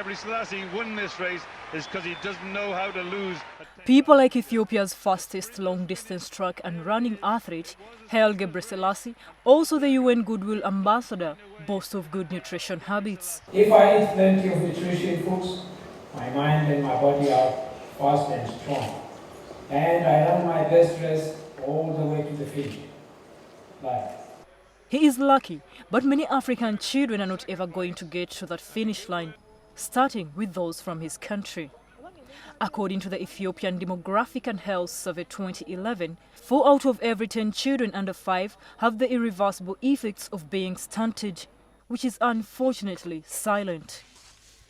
Haile Selassie won this race is because he doesn't know how to lose. People like Ethiopia's fastest long-distance track and running athlete, Haile Selassie, also the UN Goodwill Ambassador, boast of good nutrition habits. If I eat plenty of nutritious foods, my mind and my body are fast and strong. And I run my best race all the way to the finish. He is lucky, but many African children are not ever going to get to that finish line, starting with those from his country. According to the Ethiopian Demographic and Health Survey 2011, 4 out of every 10 children under 5 have the irreversible effects of being stunted, which is unfortunately silent.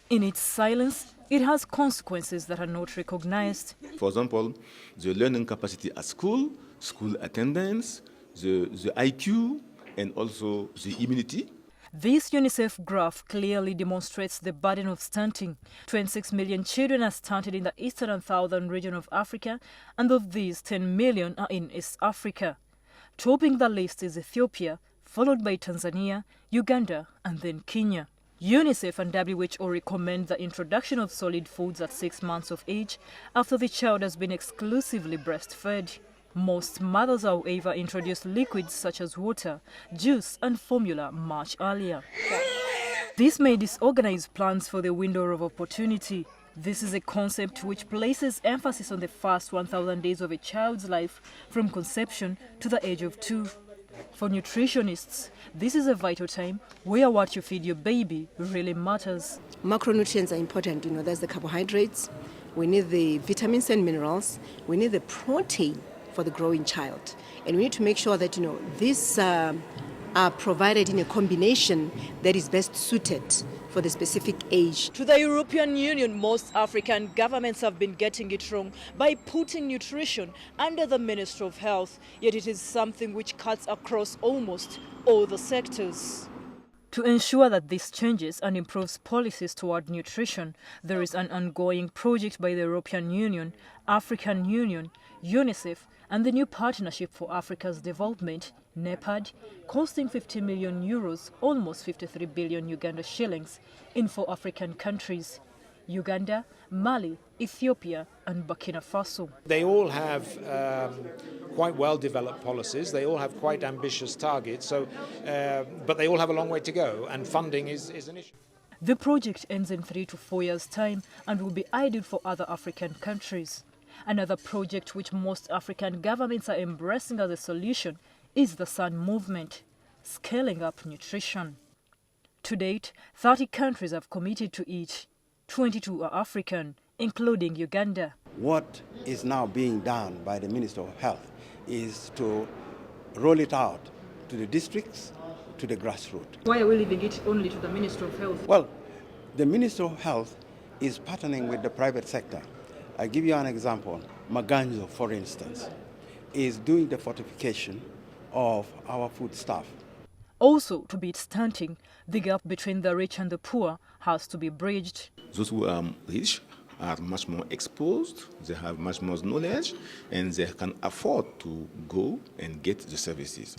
In its silence, it has consequences that are not recognized. For example, the learning capacity at school, school attendance, the IQ, and also the immunity. This UNICEF graph clearly demonstrates the burden of stunting. 26 million children are stunted in the eastern and southern region of Africa, and of these, 10 million are in East Africa. Topping the list is Ethiopia, followed by Tanzania, Uganda, and then Kenya. UNICEF and WHO recommend the introduction of solid foods at 6 months of age after the child has been exclusively breastfed. Most mothers, however, introduce liquids such as water, juice and formula much earlier. This may disorganize plans for the window of opportunity. This is a concept which places emphasis on the first 1,000 days of a child's life from conception to the age of 2. For nutritionists, this is a vital time where what you feed your baby really matters. Macronutrients are important. There's the carbohydrates, we need the vitamins and minerals, we need the protein for the growing child. And we need to make sure that, these are provided in a combination that is best suited for the specific age. To the European Union, most African governments have been getting it wrong by putting nutrition under the Ministry of Health, yet it is something which cuts across almost all the sectors. To ensure that this changes and improves policies toward nutrition, there is an ongoing project by the European Union, African Union, UNICEF, and the new Partnership for Africa's Development, NEPAD, costing 50 million euros, almost 53 billion Uganda shillings, in 4 African countries: Uganda, Mali, Ethiopia, and Burkina Faso. They all have quite well-developed policies. They all have quite ambitious targets. But they all have a long way to go, and funding is an issue. The project ends in 3 to 4 years' time and will be ideal for other African countries. Another project which most African governments are embracing as a solution is the SUN movement, scaling up nutrition. To date, 30 countries have committed to it. 22 are African, including Uganda. What is now being done by the Minister of Health is to roll it out to the districts, to the grassroots. Why are we leaving it only to the Minister of Health? Well, the Minister of Health is partnering with the private sector. I'll give you an example. Maganzo, for instance, is doing the fortification of our food stuff. Also, to beat stunting, the gap between the rich and the poor has to be bridged. Those who are rich are much more exposed, they have much more knowledge, and they can afford to go and get the services.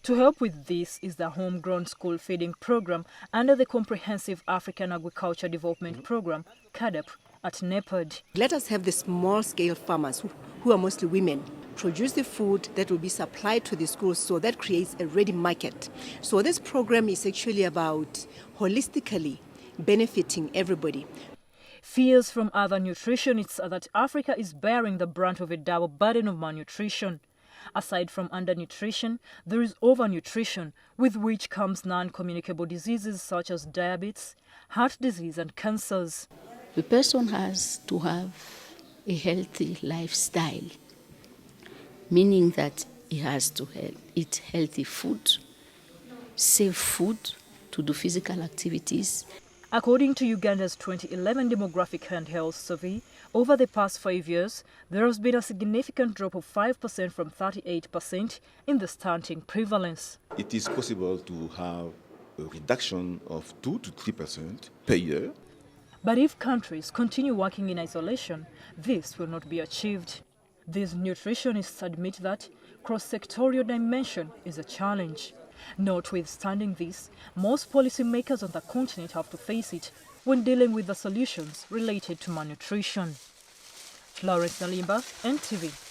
To help with this is the Homegrown School Feeding Program under the Comprehensive African Agriculture Development Program, CADEP, at NEPAD. Let us have the small-scale farmers, who are mostly women, produce the food that will be supplied to the schools, so that creates a ready market. So this program is actually about holistically benefiting everybody. Fears from other nutritionists are that Africa is bearing the brunt of a double burden of malnutrition. Aside from undernutrition, there is overnutrition, with which comes non-communicable diseases such as diabetes, heart disease and cancers. The person has to have a healthy lifestyle, meaning that he has to eat healthy food, safe food, to do physical activities. According to Uganda's 2011 Demographic and Health Survey, over the past 5 years, there has been a significant drop of 5% from 38% in the stunting prevalence. It is possible to have a reduction of 2 to 3% per year. But if countries continue working in isolation, this will not be achieved. These nutritionists admit that cross-sectorial dimension is a challenge. Notwithstanding this, most policymakers on the continent have to face it when dealing with the solutions related to malnutrition. Florence Nalimba, NTV.